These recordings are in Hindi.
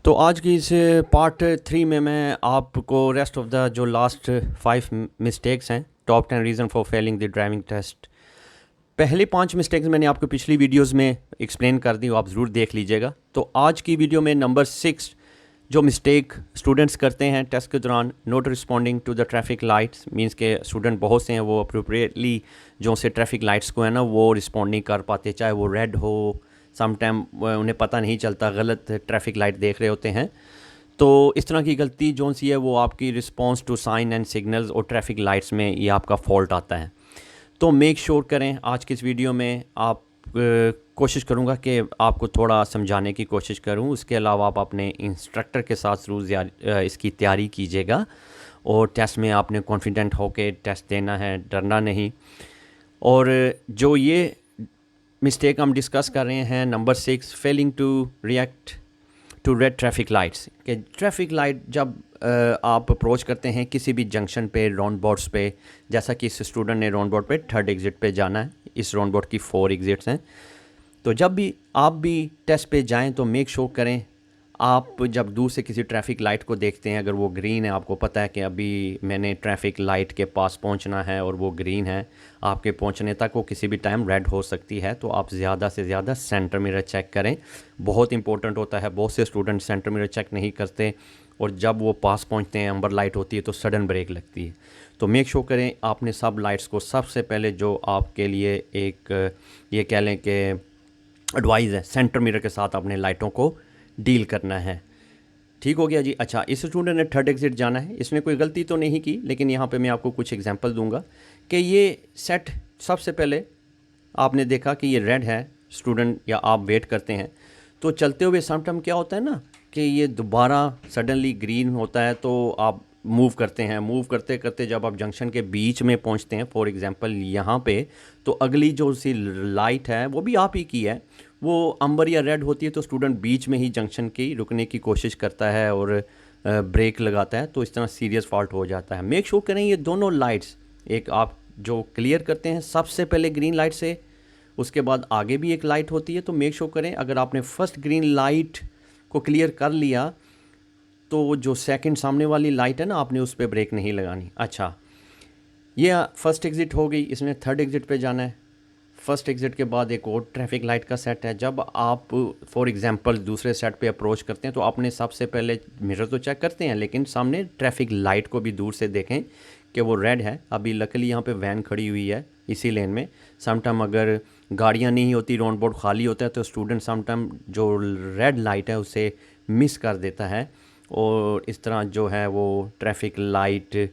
तो आज की इस पार्ट 3 में मैं आपको रेस्ट ऑफ द जो लास्ट 5 मिस्टेक्स हैं, top 10 reason for failing the driving test. पहले 5 मिस्टेक्स मैंने आपको पिछली वीडियोस में एक्सप्लेन कर दी, वो आप ज़रूर देख लीजिएगा। तो आज की वीडियो में नंबर 6 जो मिस्टेक स्टूडेंट्स करते हैं टेस्ट के दौरान, not responding to the traffic lights. Means के स्टूडेंट बहुत से हैं वो अप्रोप्रिएटली जो से ट्रैफिक लाइट्स को है ना वो रिस्पॉन्ड नहीं कर पाते, चाहे वो रेड हो, सम टाइम उन्हें पता नहीं चलता, गलत ट्रैफिक लाइट देख रहे होते हैं। तो इस तरह की गलती जो सी है वो आपकी response to sign and signals और ट्रैफिक लाइट्स में ये आपका फॉल्ट आता है। तो मेक श्योर करें आज की इस वीडियो में आप कोशिश करूँगा कि आपको थोड़ा समझाने की कोशिश करूँ। उसके अलावा आप अपने इंस्ट्रक्टर के साथ ज़रूर इसकी तैयारी कीजिएगा और टेस्ट में आपने कॉन्फिडेंट होकर टेस्ट देना है, डरना नहीं। और जो ये मिस्टेक हम डिस्कस कर रहे हैं number 6, failing to react to red traffic lights. कि ट्रैफिक लाइट जब आप अप्रोच करते हैं किसी भी जंक्शन पे, राउंड बोर्ड्स पे, जैसा कि इस स्टूडेंट ने राउंड बोर्ड पे 3rd एग्ज़िट पे जाना है, इस राउंड बोर्ड की 4 एग्ज़िट्स हैं। तो जब भी आप भी टेस्ट पे जाएं तो मेक श्योर करें आप जब दूर से किसी ट्रैफिक लाइट को देखते हैं, अगर वो ग्रीन है, आपको पता है कि अभी मैंने ट्रैफिक लाइट के पास पहुंचना है और वो ग्रीन है, आपके पहुंचने तक वो किसी भी टाइम रेड हो सकती है, तो आप ज़्यादा से ज़्यादा सेंटर मिरर चेक करें। बहुत इंपॉर्टेंट होता है, बहुत से स्टूडेंट सेंटर मिरर चेक नहीं करते और जब वो पास पहुंचते हैं, अंबर लाइट होती है तो सडन ब्रेक लगती है। तो मेक श्योर करें आपने सब लाइट्स को सबसे पहले जो आपके लिए एक ये कह लें कि एडवाइस है, सेंटर मिरर के साथ अपने लाइटों को डील करना है। ठीक हो गया जी। अच्छा, इस स्टूडेंट ने 3rd एग्ज़िट जाना है, इसने कोई गलती तो नहीं की, लेकिन यहाँ पे मैं आपको कुछ एग्जांपल दूंगा कि ये सेट सबसे पहले आपने देखा कि ये रेड है, स्टूडेंट या आप वेट करते हैं तो चलते हुए सम टाइम क्या होता है ना कि ये दोबारा सडनली ग्रीन होता है, तो आप मूव करते हैं, मूव करते करते जब आप जंक्शन के बीच में पहुंचते हैं, फॉर एग्जांपल यहाँ पे, तो अगली जो सी लाइट है वो भी आप ही की है, वो अंबर या रेड होती है, तो स्टूडेंट बीच में ही जंक्शन की रुकने की कोशिश करता है और ब्रेक लगाता है, तो इस तरह सीरियस फॉल्ट हो जाता है। मेक श्योर करें ये दोनों लाइट्स एक आप जो क्लियर करते हैं सबसे पहले ग्रीन लाइट से, उसके बाद आगे भी एक लाइट होती है, तो मेक श्योर करें अगर आपने फर्स्ट ग्रीन लाइट को क्लियर कर लिया तो जो सेकंड सामने वाली लाइट है ना, आपने उस पर ब्रेक नहीं लगानी। अच्छा, ये फर्स्ट एग्ज़िट हो गई, इसमें 3rd एग्ज़िट पे जाना है। फर्स्ट एग्ज़िट के बाद एक और ट्रैफिक लाइट का सेट है। जब आप फॉर एग्जांपल दूसरे सेट पे अप्रोच करते हैं तो आपने सबसे पहले मिरर तो चेक करते हैं, लेकिन सामने ट्रैफिक लाइट को भी दूर से देखें कि वो रेड है। अभी लकीली यहाँ पे वैन खड़ी हुई है इसी लेन में। समटाइम अगर गाड़ियाँ नहीं होती, राउंड बोर्ड खाली होता है, तो स्टूडेंट समटाइम जो रेड लाइट है उसे मिस कर देता है और इस तरह जो है वो ट्रैफिक लाइट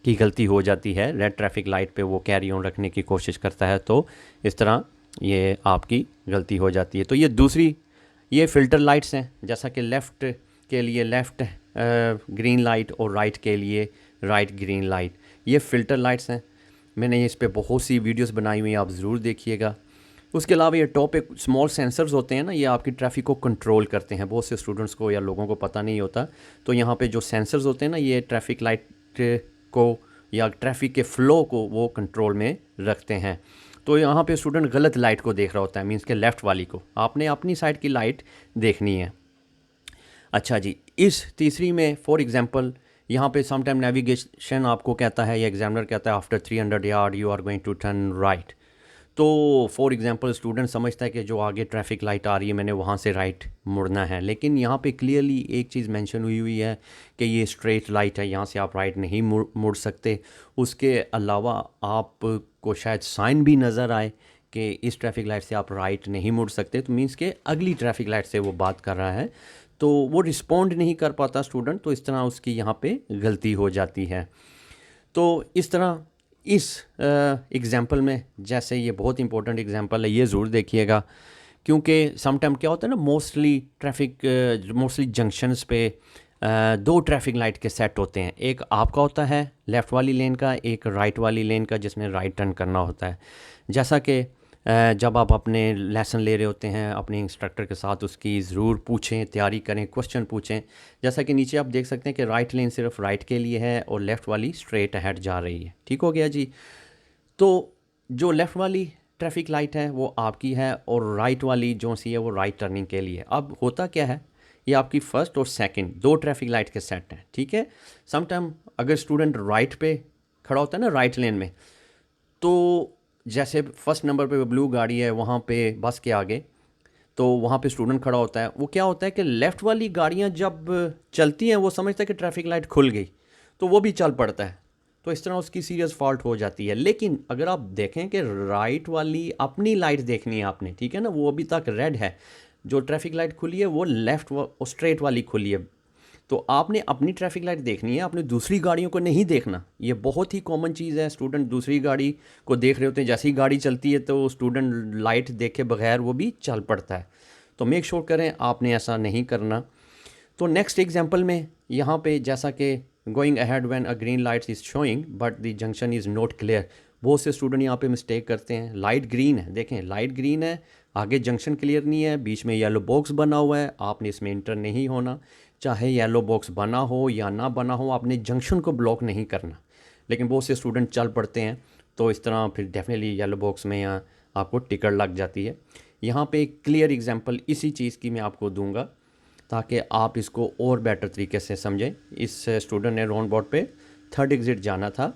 की गलती हो जाती है। रेड ट्रैफिक लाइट पे वो कैरी ऑन रखने की कोशिश करता है, तो इस तरह ये आपकी गलती हो जाती है। तो ये दूसरी, ये फ़िल्टर लाइट्स हैं, जैसा कि लेफ़्ट के लिए लेफ़्ट ग्रीन लाइट और राइट के लिए राइट ग्रीन लाइट, ये फ़िल्टर लाइट्स हैं। मैंने इस पे बहुत सी वीडियोस बनाई हुई हैं, आप ज़रूर देखिएगा। उसके अलावा ये टॉप एक स्मॉल सेंसर्स होते हैं ना, ये आपकी ट्रैफिक को कंट्रोल करते हैं। बहुत से स्टूडेंट्स को या लोगों को पता नहीं होता, तो यहाँ पे जो सेंसर्स होते हैं ना, ये ट्रैफिक लाइट को या ट्रैफिक के फ़्लो को वो कंट्रोल में रखते हैं। तो यहाँ पे स्टूडेंट गलत लाइट को देख रहा होता है, मीन्स के लेफ़्ट वाली को, आपने अपनी साइड की लाइट देखनी है। अच्छा जी, इस तीसरी में फॉर एग्जांपल यहाँ पे सम टाइम नेविगेशन आपको कहता है या एग्जामिनर कहता है after 300 yard you are going to turn right. तो फॉर एग्जांपल स्टूडेंट समझता है कि जो आगे ट्रैफिक लाइट आ रही है मैंने वहाँ से राइट मुड़ना है, लेकिन यहाँ पे क्लियरली एक चीज़ मेंशन हुई है कि ये स्ट्रेट लाइट है, यहाँ से आप राइट नहीं मुड़ सकते। उसके अलावा आपको शायद साइन भी नज़र आए कि इस ट्रैफिक लाइट से आप राइट नहीं मुड़ सकते, तो मीन्स के अगली ट्रैफिक लाइट से वो बात कर रहा है, तो वो रिस्पॉन्ड नहीं कर पाता स्टूडेंट, तो इस तरह उसकी यहाँ पे गलती हो जाती है। तो इस तरह इस एग्ज़ाम्पल में, जैसे ये बहुत इंपॉर्टेंट एग्ज़ाम्पल है, ये ज़रूर देखिएगा, क्योंकि सम टाइम क्या होता है ना, मोस्टली जंक्शंस पे 2 ट्रैफिक लाइट के सेट होते हैं। एक आपका होता है लेफ़्ट वाली लेन का, एक राइट वाली लेन का जिसने राइट टर्न करना होता है। जैसा कि जब आप अपने लेसन ले रहे होते हैं अपने इंस्ट्रक्टर के साथ, उसकी ज़रूर पूछें, तैयारी करें, क्वेश्चन पूछें। जैसा कि नीचे आप देख सकते हैं कि राइट लेन सिर्फ राइट के लिए है और लेफ़्ट वाली स्ट्रेट अहेड जा रही है। ठीक हो गया जी। तो जो लेफ़्ट वाली ट्रैफिक लाइट है वो आपकी है और राइट वाली जो सी है वो राइट टर्निंग के लिए। अब होता क्या है, ये आपकी फर्स्ट और सेकंड दो ट्रैफिक लाइट के सेट हैं, ठीक है। समटाइम अगर स्टूडेंट राइट पे खड़ा होता है ना, राइट लेन में, तो जैसे फर्स्ट नंबर पे ब्लू गाड़ी है वहाँ पे बस के आगे, तो वहाँ पे स्टूडेंट खड़ा होता है, वो क्या होता है कि लेफ़्ट वाली गाड़ियाँ जब चलती हैं वो समझता है कि ट्रैफिक लाइट खुल गई, तो वो भी चल पड़ता है, तो इस तरह उसकी सीरियस फॉल्ट हो जाती है। लेकिन अगर आप देखें कि राइट वाली अपनी लाइट देखनी है आपने, ठीक है ना, वो अभी तक रेड है, जो ट्रैफिक लाइट खुली है वो लेफ़्ट स्ट्रेट वाली खुली है, तो आपने अपनी ट्रैफिक लाइट देखनी है, आपने दूसरी गाड़ियों को नहीं देखना। ये बहुत ही कॉमन चीज़ है, स्टूडेंट दूसरी गाड़ी को देख रहे होते हैं, जैसी गाड़ी चलती है तो स्टूडेंट लाइट देखे बगैर वो भी चल पड़ता है। तो मेक श्योर करें आपने ऐसा नहीं करना। तो नेक्स्ट एग्जांपल में यहाँ पे जैसा कि going ahead when a green light is showing but the junction is not clear, बहुत से स्टूडेंट यहाँ पे मिस्टेक करते हैं। लाइट ग्रीन है, देखें लाइट ग्रीन है, आगे जंक्शन क्लियर नहीं है, बीच में येलो बॉक्स बना हुआ है, आपने इसमें इंटर नहीं होना। चाहे येलो बॉक्स बना हो या ना बना हो, आपने जंक्शन को ब्लॉक नहीं करना। लेकिन बहुत से स्टूडेंट चल पड़ते हैं, तो इस तरह फिर डेफिनेटली येलो बॉक्स में यहाँ आपको टिकट लग जाती है। यहाँ पे एक क्लियर एग्जांपल इसी चीज़ की मैं आपको दूंगा ताकि आप इसको और बेटर तरीके से समझें। इस स्टूडेंट ने राउंड अबाउट पे थर्ड एग्ज़िट जाना था,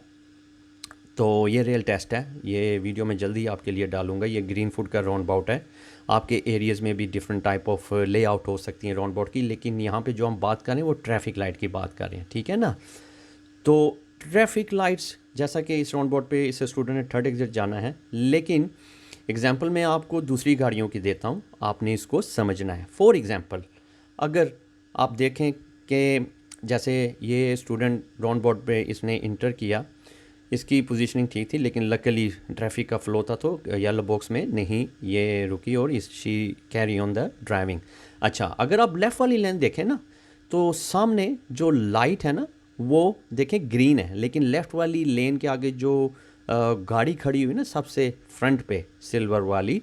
तो ये रियल टेस्ट है, ये वीडियो में जल्दी आपके लिए डालूंगा। ये ग्रीन फूड का राउंड अबाउट है, आपके एरियाज़ में भी डिफरेंट टाइप ऑफ लेआउट हो सकती हैं राउंड अबाउट की, लेकिन यहाँ पे जो हम बात कर रहे हैं वो ट्रैफिक लाइट की बात कर रहे हैं, ठीक है ना। तो ट्रैफिक लाइट्स, जैसा कि इस राउंड अबाउट पे इस स्टूडेंट ने थर्ड एग्ज़िट जाना है, लेकिन एग्जाम्पल मैं आपको दूसरी गाड़ियों की देता हूँ, आपने इसको समझना है। फॉर एग्ज़ाम्पल अगर आप देखें कि जैसे ये स्टूडेंट राउंड अबाउट पे इसने इंटर किया, इसकी पोजीशनिंग ठीक थी, लेकिन लकीली ट्रैफिक का फ्लो था तो येलो बॉक्स में नहीं ये रुकी और she carry on the driving. अच्छा, अगर आप लेफ़्ट वाली लेन देखें ना, तो सामने जो लाइट है ना वो देखें ग्रीन है, लेकिन लेफ़्ट वाली लेन के आगे जो गाड़ी खड़ी हुई ना सबसे फ्रंट पे सिल्वर वाली,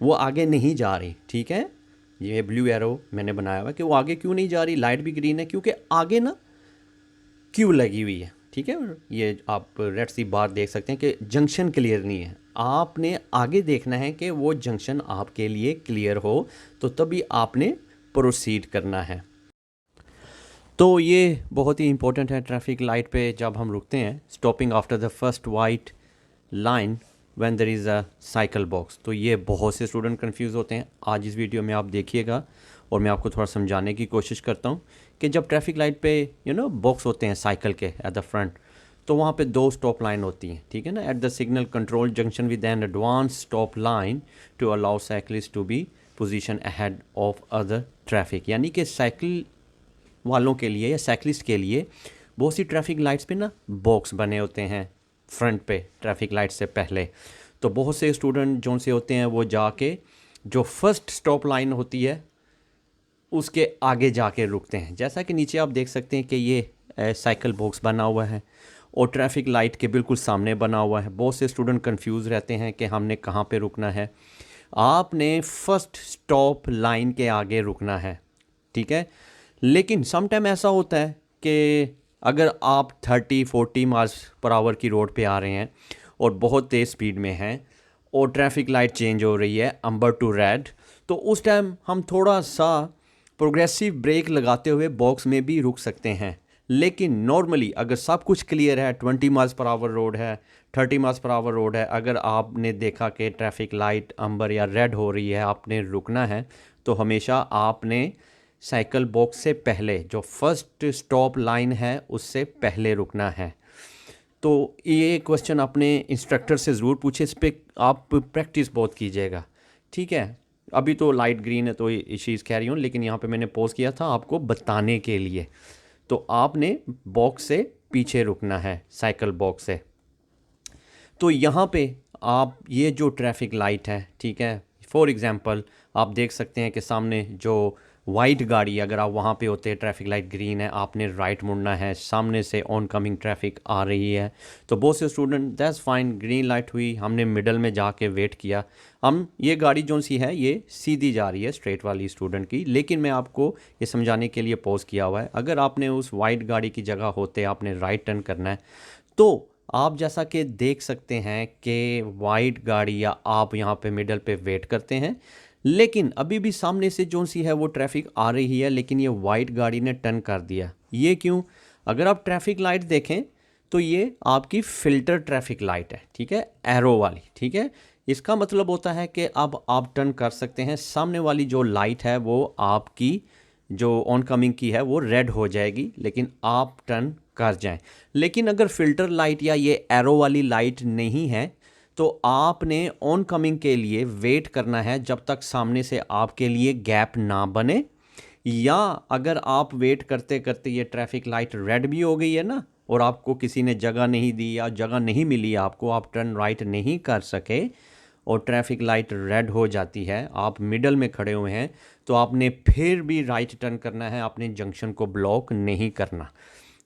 वो आगे नहीं जा रही, ठीक है। ये ब्लू एरो मैंने बनाया हुआ कि वो आगे क्यों नहीं जा रही, लाइट भी ग्रीन है क्योंकि आगे ना क्यू लगी हुई है, ठीक है। ये आप रेड सी बार देख सकते हैं कि जंक्शन क्लियर नहीं है, आपने आगे देखना है कि वो जंक्शन आपके लिए क्लियर हो, तो तभी आपने प्रोसीड करना है। तो ये बहुत ही इंपॉर्टेंट है ट्रैफिक लाइट पे जब हम रुकते हैं, stopping after the first white line when there is a cycle box. तो ये बहुत से स्टूडेंट कंफ्यूज होते हैं, आज इस वीडियो में आप देखिएगा और मैं आपको थोड़ा समझाने की कोशिश करता हूँ कि जब ट्रैफिक लाइट पे बॉक्स होते हैं साइकिल के एट द फ्रंट, तो वहाँ पे दो स्टॉप लाइन होती हैं, ठीक है ना। At the signal control junction with an advance stop line to allow cyclist to be position ahead of other traffic, यानी कि साइकिल वालों के लिए या साइकिलिस्ट के लिए बहुत सी ट्रैफिक लाइट्स पे ना बॉक्स बने होते हैं फ्रंट पे ट्रैफिक लाइट से पहले। तो बहुत से स्टूडेंट जो से होते हैं वो जाके जो फर्स्ट स्टॉप लाइन होती है उसके आगे जाके रुकते हैं। जैसा कि नीचे आप देख सकते हैं कि ये साइकिल बॉक्स बना हुआ है और ट्रैफिक लाइट के बिल्कुल सामने बना हुआ है। बहुत से स्टूडेंट कंफ्यूज रहते हैं कि हमने कहाँ पे रुकना है। आपने फर्स्ट स्टॉप लाइन के आगे रुकना है, ठीक है। लेकिन सम टाइम ऐसा होता है कि अगर आप 30-40 माइल्स पर आवर की रोड पे आ रहे हैं और बहुत तेज़ स्पीड में हैं और ट्रैफिक लाइट चेंज हो रही है अम्बर टू रेड, तो उस टाइम हम थोड़ा सा प्रोग्रेसिव ब्रेक लगाते हुए बॉक्स में भी रुक सकते हैं। लेकिन नॉर्मली अगर सब कुछ क्लियर है, 20 माइल्स पर आवर रोड है, 30 माइल्स पर आवर रोड है, अगर आपने देखा कि ट्रैफिक लाइट अम्बर या रेड हो रही है, आपने रुकना है, तो हमेशा आपने साइकिल बॉक्स से पहले जो फर्स्ट स्टॉप लाइन है उससे पहले रुकना है। तो ये क्वेश्चन अपने इंस्ट्रक्टर से ज़रूर पूछे, इस पर आप प्रैक्टिस बहुत कीजिएगा, ठीक है। अभी तो लाइट ग्रीन है तो चीज़ कह रही हूँ, लेकिन यहाँ पे मैंने पॉज किया था आपको बताने के लिए। तो आपने बॉक्स से पीछे रुकना है, साइकिल बॉक्स से। तो यहाँ पे आप ये जो ट्रैफिक लाइट है, ठीक है, फॉर एग्ज़ाम्पल आप देख सकते हैं कि सामने जो वाइट गाड़ी, अगर आप वहाँ पे होते हैं ट्रैफिक लाइट ग्रीन है, आपने राइट मुड़ना है, सामने से ऑन कमिंग ट्रैफिक आ रही है। तो बहुत से student that's fine, green light हुई, हमने मिडल में जाके वेट किया, हम ये गाड़ी जो सी है ये सीधी जा रही है स्ट्रेट वाली स्टूडेंट की, लेकिन मैं आपको ये समझाने के लिए पॉज किया हुआ है। अगर आपने उस वाइट गाड़ी की जगह होते आपने राइट टर्न करना है, तो आप जैसा कि देख सकते हैं कि वाइट गाड़ी या आप यहाँ पे मिडल पे वेट करते हैं, लेकिन अभी भी सामने से जो सी है वो ट्रैफिक आ रही है, लेकिन ये वाइट गाड़ी ने टर्न कर दिया। ये क्यों? अगर आप ट्रैफिक लाइट देखें तो ये आपकी फ़िल्टर ट्रैफिक लाइट है, ठीक है, एरो वाली, ठीक है। इसका मतलब होता है कि अब आप टर्न कर सकते हैं। सामने वाली जो लाइट है वो आपकी जो ऑन कमिंग की है वो रेड हो जाएगी, लेकिन आप टर्न कर जाएं। लेकिन अगर फ़िल्टर लाइट या ये एरो वाली लाइट नहीं है तो आपने ऑन कमिंग के लिए वेट करना है जब तक सामने से आपके लिए गैप ना बने, या अगर आप वेट करते करते ये ट्रैफिक लाइट रेड भी हो गई है ना और आपको किसी ने जगह नहीं दी या जगह नहीं मिली आपको, आप टर्न राइट नहीं कर सके और ट्रैफिक लाइट रेड हो जाती है, आप मिडल में खड़े हुए हैं, तो आपने फिर भी राइट टर्न करना है, आपने जंक्शन को ब्लॉक नहीं करना।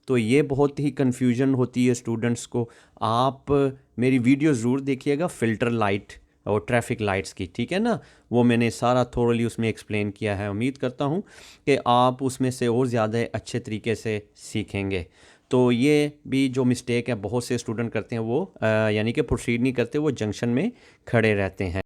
तो ये बहुत ही कन्फ्यूजन होती है स्टूडेंट्स को। आप मेरी वीडियो ज़रूर देखिएगा फ़िल्टर लाइट और ट्रैफिक लाइट्स की, ठीक है ना, वो मैंने सारा थोरली उसमें एक्सप्लेन किया है। उम्मीद करता हूँ कि आप उसमें से और ज़्यादा अच्छे तरीके से सीखेंगे। तो ये भी जो मिस्टेक है बहुत से स्टूडेंट करते हैं वो यानी कि प्रोसीड नहीं करते, वो जंक्शन में खड़े रहते हैं।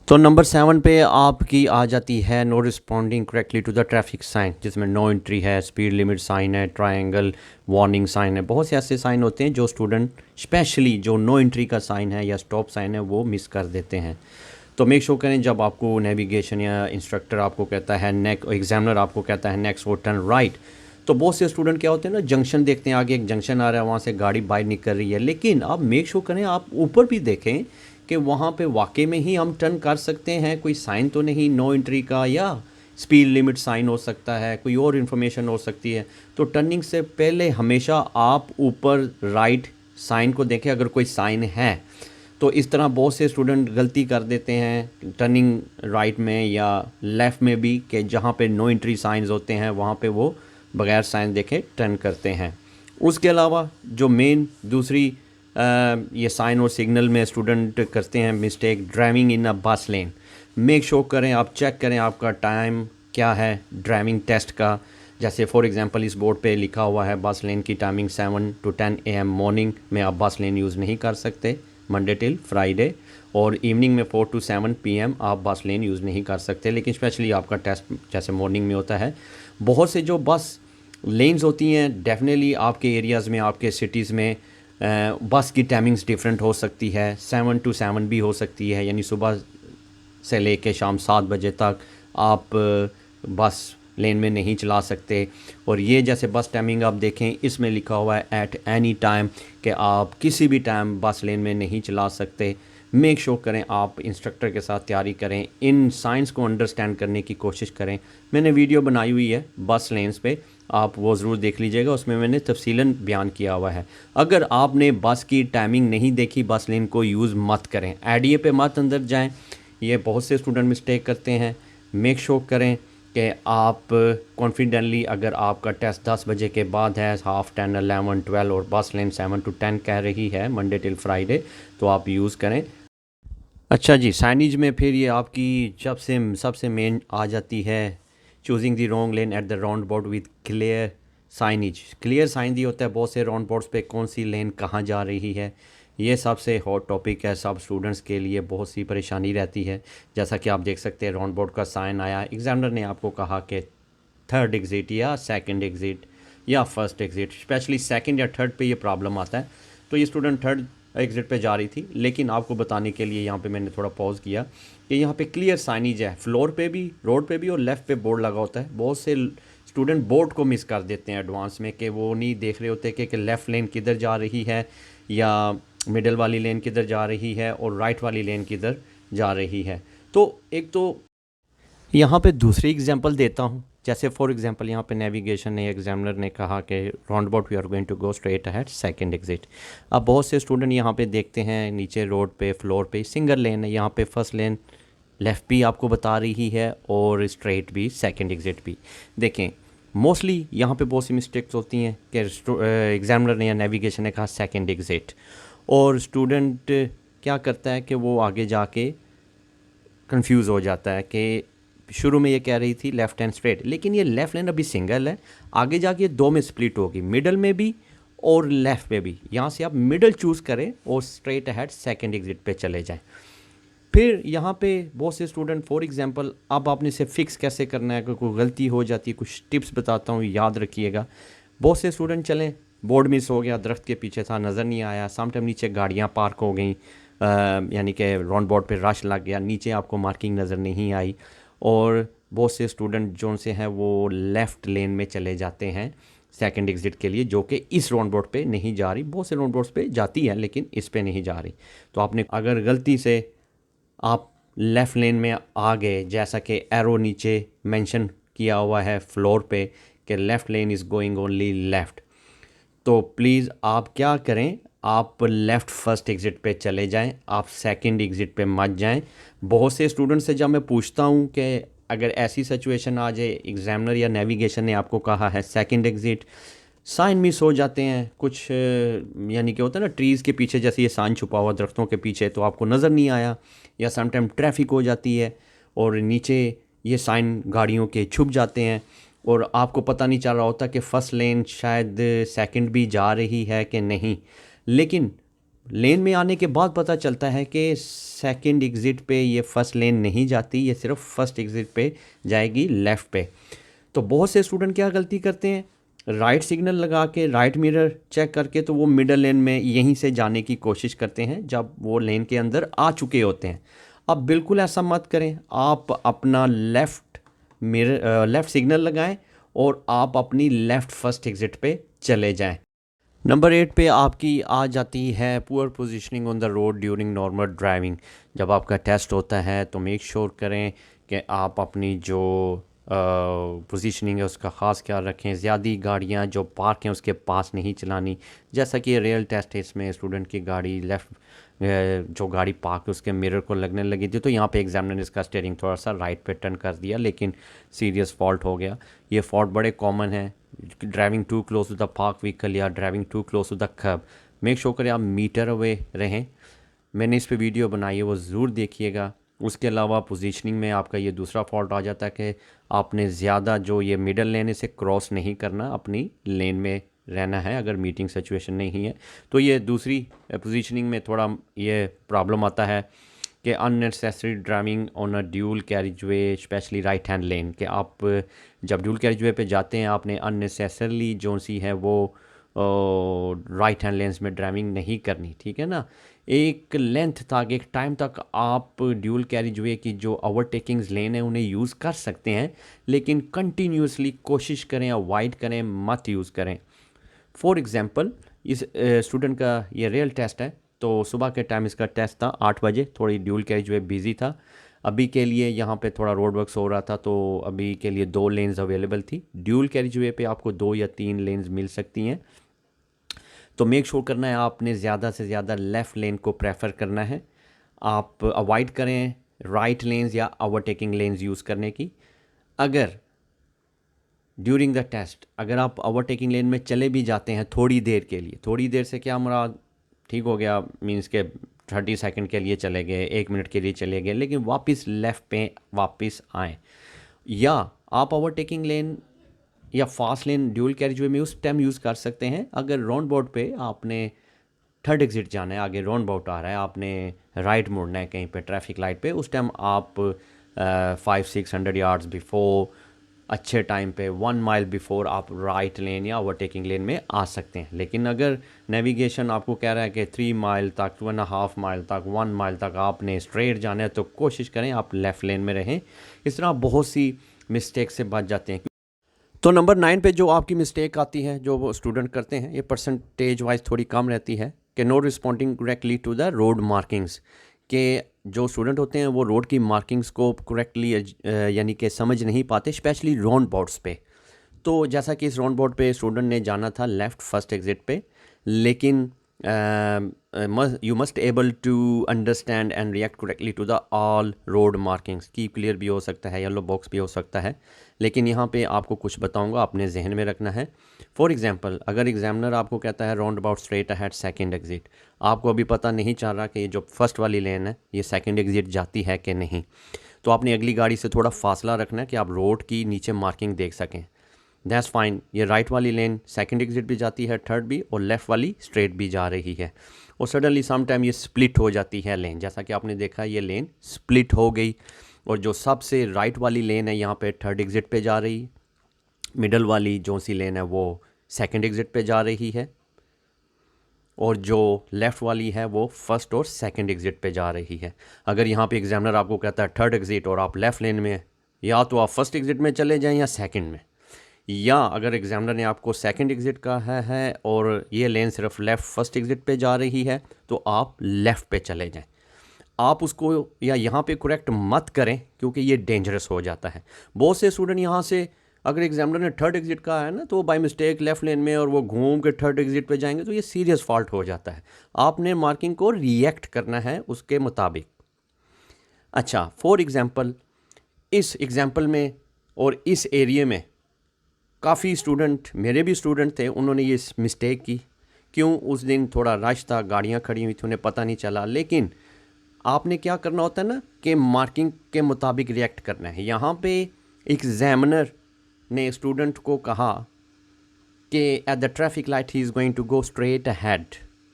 तो नंबर 7 पे आपकी आ जाती है no responding correctly to the traffic sign, जिसमें नो एंट्री है, स्पीड लिमिट साइन है, ट्रायंगल वार्निंग साइन है। बहुत से ऐसे साइन होते हैं जो स्टूडेंट स्पेशली जो नो एंट्री का साइन है या स्टॉप साइन है वो मिस कर देते हैं। तो मेक श्योर करें जब आपको नेविगेशन या इंस्ट्रक्टर आपको कहता है एग्जामिनर आपको कहता है नेक्स्ट और टर्न राइट, तो बहुत से स्टूडेंट क्या होते हैं ना, जंक्शन देखते हैं, आगे एक जंक्शन आ रहा है, वहाँ से गाड़ी बाहर निकल रही है, लेकिन आप मेक श्योर करें आप ऊपर भी देखें कि वहाँ पे वाकई में ही हम टर्न कर सकते हैं, कोई साइन तो नहीं नो एंट्री का, या स्पीड लिमिट साइन हो सकता है, कोई और इन्फॉर्मेशन हो सकती है। तो टर्निंग से पहले हमेशा आप ऊपर राइट साइन को देखें अगर कोई साइन है। तो इस तरह बहुत से स्टूडेंट गलती कर देते हैं टर्निंग राइट में या लेफ़्ट में भी, कि जहाँ पे नो एंट्री साइंस होते हैं वहाँ पे वो बगैर साइन देखे टर्न करते हैं। उसके अलावा जो मेन दूसरी ये साइन और सिग्नल में स्टूडेंट करते हैं मिस्टेक, ड्राइविंग इन अ बस लेन। मेक श्योर करें आप चेक करें आपका टाइम क्या है ड्राइविंग टेस्ट का। जैसे फॉर एग्जांपल इस बोर्ड पे लिखा हुआ है बस लेन की टाइमिंग 7 to 10 AM मॉर्निंग में आप बस लेन यूज़ नहीं कर सकते मंडे टिल फ्राइडे, और इवनिंग में 4 to 7 PM आप बस लेन यूज़ नहीं कर सकते। लेकिन स्पेशली आपका टेस्ट जैसे मॉर्निंग में होता है, बहुत से जो बस लेन्स होती हैं डेफिनेटली आपके एरियाज़ में आपके सिटीज़ में बस की टाइमिंग्स डिफरेंट हो सकती है, 7 to 7 भी हो सकती है, यानी सुबह से लेके शाम 7 बजे तक आप बस लेन में नहीं चला सकते। और ये जैसे बस टाइमिंग आप देखें इसमें लिखा हुआ है एट एनी टाइम, कि आप किसी भी टाइम बस लेन में नहीं चला सकते। मेक श्योर करें आप इंस्ट्रक्टर के साथ तैयारी करें, इन साइंस को अंडरस्टैंड करने की कोशिश करें। मैंने वीडियो बनाई हुई है बस लेन्स पे, आप वो ज़रूर देख लीजिएगा, उसमें मैंने तफसीलन बयान किया हुआ है। अगर आपने बस की टाइमिंग नहीं देखी बस लेन को यूज़ मत करें, एडीए पे मत अंदर जाएं, ये बहुत से स्टूडेंट मिस्टेक करते हैं। मेक श्योर करें कि आप कॉन्फिडेंटली, अगर आपका टेस्ट 10 बजे के बाद है, 10:30, 11, 12 और बस लेन 7 to 10 कह रही है मंडे टिल फ्राइडे, तो आप यूज़ करें। अच्छा जी, साइनेज में फिर ये आपकी जब से सबसे मेन आ जाती है choosing the wrong lane at the roundabout with clear signage. Clear sign दिया होता है बहुत से राउंड बोर्ड्स पे कौन सी लेन कहाँ जा रही है। ये सबसे हॉट टॉपिक है, सब स्टूडेंट्स के लिए बहुत सी परेशानी रहती है। जैसा कि आप देख सकते हैं राउंड बोर्ड का साइन आया, एग्जामिनर ने आपको कहा कि 3rd एग्ज़िट या 2nd एग्ज़िट या 1st एग्ज़िट, स्पेशली 2nd या 3rd पे ये प्रॉब्लम आता है। तो ये स्टूडेंट 3rd एग्ज़िट पे जा रही थी, लेकिन आपको बताने के लिए यहाँ पे मैंने थोड़ा पॉज किया कि यहाँ पे क्लियर साइनेज है, फ्लोर पे भी, रोड पे भी, और लेफ़्ट पे बोर्ड लगा होता है। बहुत से स्टूडेंट बोर्ड को मिस कर देते हैं एडवांस में, कि वो नहीं देख रहे होते कि लेफ़्ट लेन किधर जा रही है या मिडल वाली लेन किधर जा रही है और राइट वाली लेन किधर जा रही है। तो एक तो यहाँ पे दूसरी एग्जांपल देता हूँ, जैसे फॉर एग्जांपल यहाँ पे नेविगेशन ने एग्जामिनर ने कहा कि roundabout we are going to go straight ahead 2nd exit. अब बहुत से स्टूडेंट यहाँ पे देखते हैं नीचे रोड पे फ्लोर पे सिंगल लेन है, यहाँ पे फर्स्ट लेन लेफ़्ट भी आपको बता रही है और स्ट्रेट भी 2nd एग्ज़िट भी। देखें मोस्टली यहाँ पे बहुत सी मिस्टेक्स होती हैं कि एग्जामिनर ने या नेविगेशन ने कहा 2nd एग्ज़िट, और स्टूडेंट क्या करता है कि वो आगे जाके कंफ्यूज हो जाता है कि शुरू में ये कह रही थी लेफ़्ट हैंड स्ट्रेट, लेकिन ये लेफ़्ट लेन अभी सिंगल है, आगे जाके 2 में स्प्लिट होगी, मिडल में भी और लेफ़्ट में भी। यहाँ से आप मिडल चूज़ करें और स्ट्रेट अहेड 2nd एग्ज़िट पे चले जाएं। फिर यहाँ पे बहुत से स्टूडेंट फॉर एग्जांपल अब आपने इसे फिक्स कैसे करना है, अगर कोई गलती हो जाती है कुछ टिप्स बताता हूँ याद रखिएगा। बहुत से स्टूडेंट चलें बोर्ड मिस हो गया, दरख्त के पीछे था नज़र नहीं आया, समटाइम नीचे गाड़ियाँ पार्क हो गई, यानी कि राउंड बोर्ड पे रश लग गया, नीचे आपको मार्किंग नज़र नहीं आई। और बहुत से स्टूडेंट जो से हैं वो लेफ़्ट लेन में चले जाते हैं सेकंड एग्ज़िट के लिए, जो कि इस राउंड बोर्ड पे नहीं जा रही। बहुत से राउंड बोर्ड्स पे जाती है लेकिन इस पे नहीं जा रही। तो आपने अगर गलती से आप लेफ़्ट लेन में आ गए, जैसा कि एरो नीचे मेंशन किया हुआ है फ्लोर पे कि left lane is going only left, तो प्लीज़ आप क्या करें, आप लेफ़्ट फर्स्ट एग्ज़िट पे चले जाएं, आप सेकंड एग्ज़िट पे मत जाएं। बहुत से स्टूडेंट से जब मैं पूछता हूं कि अगर ऐसी सिचुएशन आ जाए, एग्ज़ामिनर या नेविगेशन ने आपको कहा है सेकंड एग्ज़िट, साइन मिस हो जाते हैं कुछ, यानी कि होता है ना ट्रीज़ के पीछे, जैसे ये साइन छुपा हुआ दरख्तों के पीछे, तो आपको नज़र नहीं आया, या समटाइम ट्रैफिक हो जाती है और नीचे ये साइन गाड़ियों के छुप जाते हैं और आपको पता नहीं चल रहा होता कि फ़र्स्ट लेन शायद सेकंड भी जा रही है कि नहीं। लेकिन लेन में आने के बाद पता चलता है कि सेकंड एग्ज़िट पे ये फ़र्स्ट लेन नहीं जाती, ये सिर्फ फर्स्ट एग्ज़िट पे जाएगी लेफ़्ट पे। तो बहुत से स्टूडेंट क्या गलती करते हैं, राइट सिग्नल लगा के राइट मिरर चेक करके तो वो मिडल लेन में यहीं से जाने की कोशिश करते हैं जब वो लेन के अंदर आ चुके होते हैं। अब बिल्कुल ऐसा मत करें, आप अपना लेफ़्ट सिग्नल लगाएं और आप अपनी लेफ़्ट फर्स्ट एग्ज़िट पे चले जाएं। नंबर 8 पे आपकी आ जाती है poor positioning on the road during normal driving. जब आपका टेस्ट होता है तो मेक श्योर करें कि आप अपनी जो पोजीशनिंग है उसका ख़ास ख्याल रखें। ज़्यादा गाड़ियाँ जो पार्क हैं उसके पास नहीं चलानी। जैसा कि रियल टेस्ट है, इसमें स्टूडेंट की गाड़ी जो गाड़ी पार्क है उसके मिरर को लगने लगी थी, तो यहाँ पे एग्जामिनर ने इसका स्टीयरिंग थोड़ा सा राइट पे टर्न कर दिया, लेकिन सीरियस फॉल्ट हो गया। ये फॉल्ट बड़े कॉमन है, driving too close to the park vehicle या driving too close to the kerb. Make sure करें आप मीटर अवे रहें। मैंने इस पे वीडियो बनाई है, वो ज़रूर देखिएगा। उसके अलावा पोजीशनिंग में आपका ये दूसरा फॉल्ट आ जाता है कि आपने ज़्यादा जो ये मिडल लेन से क्रॉस नहीं करना, अपनी लेन में रहना है अगर मीटिंग सिचुएशन नहीं है। तो ये दूसरी पोजीशनिंग में थोड़ा ये प्रॉब्लम आता है कि unnecessary driving on a dual carriageway, especially right hand lane, कि आप जब ड्यूल कैरिज वे पे जाते हैं आपने अननेसेसरली जो सी है वो राइट हैंड लेन्स में ड्राइविंग नहीं करनी, ठीक है ना। एक लेंथ तक, एक टाइम तक आप ड्यूल कैरिज वे की जो ओवरटेकिंग्स लेन है उन्हें यूज़ कर सकते हैं, लेकिन कंटिन्यूसली कोशिश करें, अवॉइड करें, मत यूज़ करें। फॉर एग्ज़ाम्पल इस स्टूडेंट का ये रियल टेस्ट है, तो सुबह के टाइम इसका टेस्ट था 8 बजे, थोड़ी ड्यूल कैरिज वे बिज़ी था। अभी के लिए यहाँ पे थोड़ा रोड वर्क्स हो रहा था, तो अभी के लिए 2 लेन्स अवेलेबल थी। ड्यूल कैरिज वे पे आपको 2 या 3 लेन्स मिल सकती हैं। तो मेक श्योर करना है आपने ज़्यादा से ज़्यादा लेफ़्ट लेन को प्रेफर करना है। आप अवॉइड करें राइट लेन्स या ओवरटेकिंग लेन्स यूज़ करने की। अगर ड्यूरिंग द टेस्ट अगर आप ओवरटेकिंग लेन में चले भी जाते हैं थोड़ी देर के लिए, थोड़ी देर से क्या मुराद, ठीक हो गया मीन्स के 30 सेकंड के लिए चले गए, 1 मिनट के लिए चले गए, लेकिन वापस लेफ़्ट पे वापस आएँ, या आप ओवरटेकिंग लेन या फास्ट लेन ड्यूल कैरिज वे में उस टाइम यूज़ कर सकते हैं अगर राउंड बोर्ड पे आपने थर्ड एग्ज़िट जाना है, आगे राउंड बोर्ड आ रहा है, आपने राइट मुड़ना है कहीं पे ट्रैफिक लाइट पे, उस टाइम आप 500-600 यार्ड्स बिफोर, अच्छे टाइम पे 1 माइल बिफोर आप राइट लेन या ओवरटेकिंग लेन में आ सकते हैं। लेकिन अगर नेविगेशन आपको कह रहा है कि 3 माइल तक, 2.5 माइल तक, 1 माइल तक आपने स्ट्रेट जाना है, तो कोशिश करें आप लेफ़्ट लेन में रहें। इस तरह बहुत सी मिस्टेक से बच जाते हैं। तो नंबर 9 पे जो आपकी मिस्टेक आती है, जो वो स्टूडेंट करते हैं, ये परसेंटेज वाइज थोड़ी कम रहती है, कि no responding correctly to the road markings, के जो स्टूडेंट होते हैं वो रोड की मार्किंग्स को करेक्टली यानी कि समझ नहीं पाते, स्पेशली राउंड बोर्ड्स पे। तो जैसा कि इस राउंड बोर्ड पे स्टूडेंट ने जाना था लेफ़्ट फर्स्ट एग्ज़िट पे, लेकिन you must able to understand and react correctly to the all road markings. की क्लियर भी हो सकता है, येलो बॉक्स भी हो सकता है, लेकिन यहाँ पे आपको कुछ बताऊँगा, अपने जहन में रखना है। फॉर एग्जांपल अगर एग्जामिनर आपको कहता है round about straight ahead second exit, आपको अभी पता नहीं चल रहा कि ये जो फर्स्ट वाली लेन है ये सेकंड एग्ज़िट जाती है कि नहीं, तो आपने अगली गाड़ी से थोड़ा फासला रखना है कि आप रोड की नीचे मार्किंग देख सकें। दैट्स फाइन, ये राइट वाली लेन सेकंड एग्जिट भी जाती है, थर्ड भी, और लेफ़्ट वाली स्ट्रेट भी जा रही है। और सडनली सम टाइम ये स्प्लिट हो जाती है लेन, जैसा कि आपने देखा ये लेन स्प्लिट हो गई, और जो सबसे राइट वाली लेन है यहाँ पे थर्ड एग्जिट पे जा रही, मिडल वाली जो सी लेन है वो सेकंड एग्जिट पे जा रही है, और जो लेफ़्ट वाली है वो फर्स्ट और सेकंड एग्जिट पे जा रही है। अगर यहाँ पे एग्जामिनर आपको कहता है थर्ड एग्जिट और आप लेफ़्ट लेन में, या तो आप फर्स्ट एग्जिट में चले जाएं या सेकंड में, या अगर एग्जामिनर ने आपको सेकंड एग्जिट कहा है और ये लेन सिर्फ लेफ़्ट फर्स्ट एग्जिट पे जा रही है तो आप लेफ़्ट पे चले जाएं। आप उसको या यहाँ पे करेक्ट मत करें क्योंकि ये डेंजरस हो जाता है। बहुत से स्टूडेंट यहाँ से, अगर एग्जामिनर ने थर्ड एग्जिट कहा है ना, तो बाय मिस्टेक लेफ़्ट लेन में और वो घूम के थर्ड एग्जिट पे जाएंगे तो ये सीरियस फॉल्ट हो जाता है। आपने मार्किंग को रिएक्ट करना है उसके मुताबिक। अच्छा, फॉर एग्जांपल इस एग्जांपल में और इस एरिया में काफ़ी स्टूडेंट, मेरे भी स्टूडेंट थे, उन्होंने ये मिस्टेक की। क्यों? उस दिन थोड़ा रश था, गाड़ियाँ खड़ी हुई थी, उन्हें पता नहीं चला। लेकिन आपने क्या करना होता है ना कि मार्किंग के मुताबिक रिएक्ट करना है। यहाँ पे एग्जामिनर ने स्टूडेंट को कहा कि at the traffic light he is going to go straight ahead.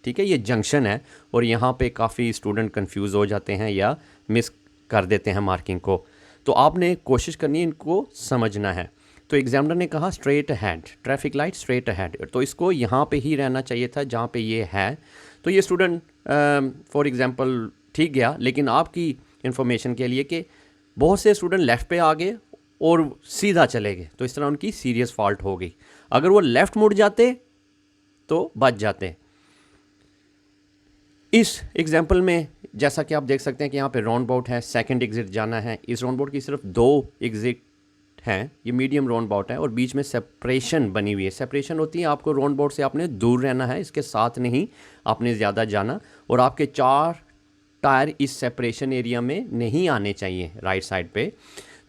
ठीक है, ये जंक्शन है और यहाँ पे काफ़ी स्टूडेंट कंफ्यूज हो जाते हैं या मिस कर देते हैं मार्किंग को। तो आपने कोशिश करनी है इनको समझना है। तो एग्जामिनर ने कहा straight ahead, traffic light straight ahead, तो इसको यहाँ पे ही रहना चाहिए था जहाँ पे ये है। तो ये स्टूडेंट फॉर एग्जांपल ठीक गया, लेकिन आपकी इन्फॉर्मेशन के लिए कि बहुत से स्टूडेंट लेफ़्ट पे आ गए और सीधा चले गए, तो इस तरह उनकी सीरियस फॉल्ट हो गई। अगर वो लेफ़्ट मुड़ जाते तो बच जाते। इस एग्जांपल में जैसा कि आप देख सकते हैं कि यहाँ पे राउंड अबाउट है, सेकंड एग्जिट जाना है। इस राउंड अबाउट की सिर्फ 2 एग्जिट हैं, ये मीडियम राउंड अबाउट है और बीच में सेपरेशन बनी हुई है। सेपरेशन होती है, आपको राउंड अबाउट से आपने दूर रहना है, इसके साथ नहीं आपने ज़्यादा जाना, और आपके 4 टायर इस सेपरेशन एरिया में नहीं आने चाहिए राइट साइड पे,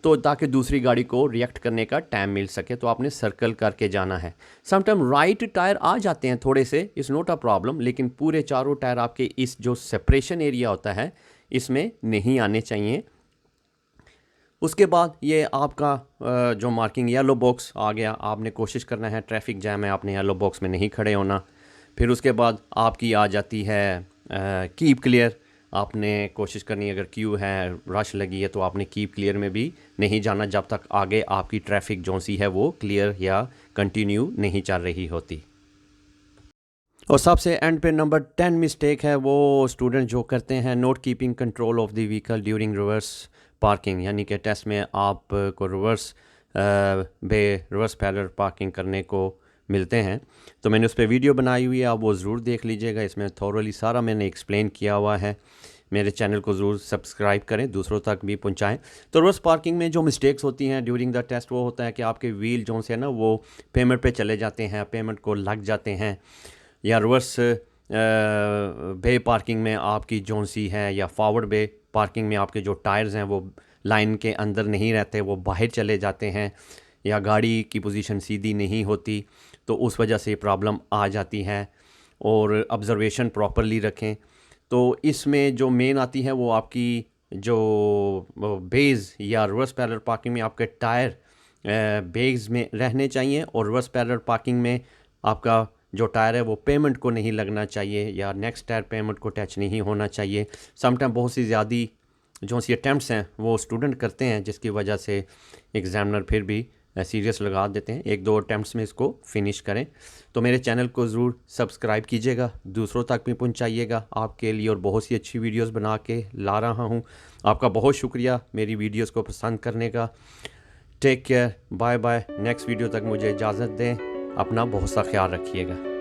तो ताकि दूसरी गाड़ी को रिएक्ट करने का टाइम मिल सके। तो आपने सर्कल करके जाना है। समटाइम राइट टायर आ जाते हैं थोड़े से, इज़ नॉट अ प्रॉब्लम, लेकिन पूरे 4 टायर आपके इस जो सेपरेशन एरिया होता है इसमें नहीं आने चाहिए। उसके बाद ये आपका जो मार्किंग येलो बॉक्स आ गया, आपने कोशिश करना है, ट्रैफिक जैम है, आपने येलो बॉक्स में नहीं खड़े होना। फिर उसके बाद आपकी आ जाती है कीप क्लियर, आपने कोशिश करनी है, अगर क्यू है, रश लगी है, तो आपने कीप क्लियर में भी नहीं जाना जब तक आगे आपकी ट्रैफिक जो सी है वो क्लियर या कंटिन्यू नहीं चल रही होती। और सबसे एंड पे नंबर 10 मिस्टेक है वो स्टूडेंट जो करते हैं, note keeping control of the vehicle during reverse parking, यानी कि टेस्ट में आपको रिवर्स पैरेलल पार्किंग करने को मिलते हैं। तो मैंने उस पर वीडियो बनाई हुई है, आप वो ज़रूर देख लीजिएगा। इसमें थॉरली सारा मैंने एक्सप्लेन किया हुआ है। मेरे चैनल को ज़रूर सब्सक्राइब करें, दूसरों तक भी पहुंचाएं। तो रिवर्स पार्किंग में जो मिस्टेक्स होती हैं ड्यूरिंग द टेस्ट वो होता है कि आपके व्हील जो से है ना वो पेमेंट पे चले जाते हैं, पेमेंट को लग जाते हैं, या रिवर्स बे पार्किंग में आपकी जो सी है, या फॉरवर्ड बे पार्किंग में आपके जो टायर्स हैं वो लाइन के अंदर नहीं रहते, वो बाहर चले जाते हैं, या गाड़ी की पोजीशन सीधी नहीं होती, तो उस वजह से प्रॉब्लम आ जाती है। और ऑब्जर्वेशन प्रॉपरली रखें। तो इसमें जो मेन आती है वो आपकी जो बेस या रिवर्स पैरेलल पार्किंग में आपके टायर बेस में रहने चाहिए, और रिवर्स पैरेलल पार्किंग में आपका जो टायर है वो पेमेंट को नहीं लगना चाहिए, या नेक्स्ट टायर पेमेंट को टच नहीं होना चाहिए। समटाइम बहुत सी ज़्यादा जो सी अटैम्प्ट्स हैं वो स्टूडेंट करते हैं, जिसकी वजह से एग्ज़ामिनर फिर भी सीरियस लगा देते हैं। 1-2 अटैम्प्ट्स में इसको फिनिश करें। तो मेरे चैनल को ज़रूर सब्सक्राइब कीजिएगा, दूसरों तक भी पहुंचाइएगा आपके लिए, और बहुत सी अच्छी वीडियोस बना के ला रहा हूं। आपका बहुत शुक्रिया मेरी वीडियोस को पसंद करने का। Take care, bye bye. Next video तक मुझे इजाज़त दें, अपना बहुत सा ख्याल रखिएगा।